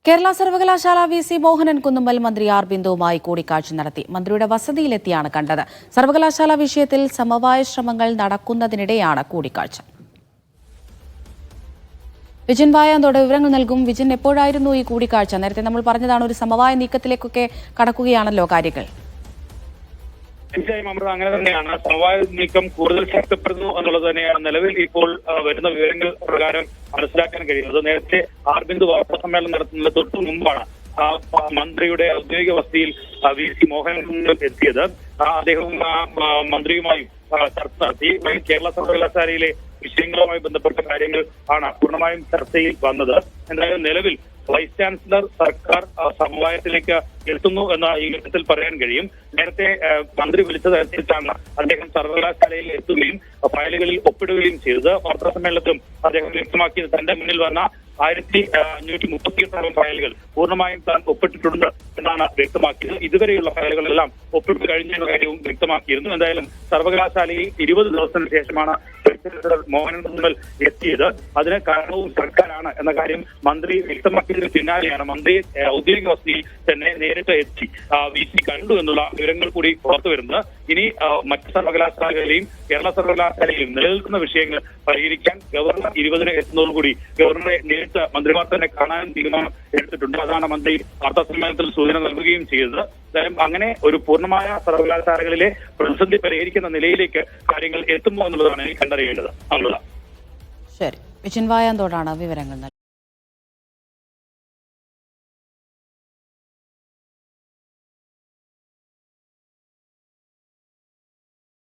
കേരള സർവകലാശാല വി.സി. മോഹനൻ കുന്നുമ്മൽ മന്ത്രി ആർ ബിന്ദുവുമായി കൂടിക്കാഴ്ച നടത്തി. മന്ത്രിയുടെ വസതിയിലെത്തിയാണ് കണ്ടത്. സർവകലാശാല വിഷയത്തിൽ സമവായ ശ്രമങ്ങൾ നടക്കുന്നതിനിടെയാണ് കൂടിക്കാഴ്ച. വിജിൻ വായാന്തോട് വിവരങ്ങൾ നൽകും. വിജിൻ, എപ്പോഴായിരുന്നു ഈ കൂടിക്കാഴ്ച? നേരത്തെ നമ്മൾ പറഞ്ഞതാണ് ഒരു സമവായ നീക്കത്തിലേക്കൊക്കെ കടക്കുകയാണല്ലോ കാര്യങ്ങൾ. തീർച്ചയായും അമൃത, അങ്ങനെ തന്നെയാണ്. സമവായ നീക്കം കൂടുതൽ ശക്തിപ്പെടുന്നു എന്നുള്ളത് തന്നെയാണ് നിലവിൽ ഇപ്പോൾ വരുന്ന വിവരങ്ങൾ പ്രകാരം മനസ്സിലാക്കാൻ കഴിയുന്നത്. നേരത്തെ ആർ ബിന്ദു വാർത്താ സമ്മേളനം നടത്തുന്നതിന് തൊട്ടു മുമ്പാണ് മന്ത്രിയുടെ ഔദ്യോഗിക വസതിയിൽ വി.സി. മോഹനൻ എത്തിയത്. അദ്ദേഹവും മന്ത്രിയുമായും ചർച്ച നടത്തി. കേരള സർവകലാശാലയിലെ വിഷയങ്ങളുമായി ബന്ധപ്പെട്ട കാര്യങ്ങൾ ആണ് പൂർണ്ണമായും ചർച്ചയിൽ വന്നത്. എന്തായാലും നിലവിൽ വൈസ് ചാൻസലർ സർക്കാർ സമവായത്തിലേക്ക് എത്തുന്നു എന്ന ഈ ഘട്ടത്തിൽ പറയാൻ കഴിയും. നേരത്തെ മന്ത്രി വിളിച്ചതനുസരിച്ചാണ് അദ്ദേഹം സർവകലാശാലയിൽ എത്തുകയും ഫയലുകളിൽ ഒപ്പിടുകയും ചെയ്തത്. വാർത്താ സമ്മേളനത്തിലും അദ്ദേഹം വ്യക്തമാക്കിയത് തന്റെ മുന്നിൽ വന്ന 1538 ഫയലുകൾ പൂർണ്ണമായും താൻ ഒപ്പിട്ടിട്ടുണ്ട് എന്നാണ് വ്യക്തമാക്കിയത്. ഇതുവരെയുള്ള ഫയലുകളെല്ലാം ഒപ്പിട്ട് കഴിഞ്ഞ കാര്യവും വ്യക്തമാക്കിയിരുന്നു. എന്തായാലും സർവകലാശാലയിൽ 20 ദിവസത്തിന് ശേഷമാണ് മോഹനൻ കുന്നുമ്മൽ എത്തിയത്. അതിന് കാരണവും സർക്കാരാണ് എന്ന കാര്യം മന്ത്രി വ്യക്തമാക്കിയതിന് പിന്നാലെയാണ് മന്ത്രി ഔദ്യോഗിക വസതിയിൽ തന്നെ നേരിട്ട് എത്തി വി.സി. കണ്ടു എന്നുള്ള വിവരങ്ങൾ കൂടി പുറത്തു വരുന്നത്. ഇനി മറ്റ് സർവകലാശാലകളെയും കേരള സർവകലാശാലയിലും നിലനിൽക്കുന്ന വിഷയങ്ങൾ പരിഹരിക്കാൻ ഗവർണർ 20-ന് എത്തുന്നതോടുകൂടി ഗവർണറെ നേരിട്ട് മന്ത്രിമാർ തന്നെ കാണാൻ തീരുമാനം എടുത്തിട്ടുണ്ട്. അതാണ് മന്ത്രി വാർത്താ സമ്മേളനത്തിൽ സൂചന നൽകുകയും ചെയ്തത്. എന്തായാലും അങ്ങനെ ഒരു പൂർണ്ണമായ സർവകലാശാലകളിലെ പ്രതിസന്ധി പരിഹരിക്കുന്ന നിലയിലേക്ക് കാര്യങ്ങൾ എത്തുമോ എന്നുള്ളതാണ് എനിക്ക് കണ്ടറിയേണ്ടത്. ശരി, വിജിൻ വായാന്തോടാണ് വിവരങ്ങൾ നൽകുന്നത്.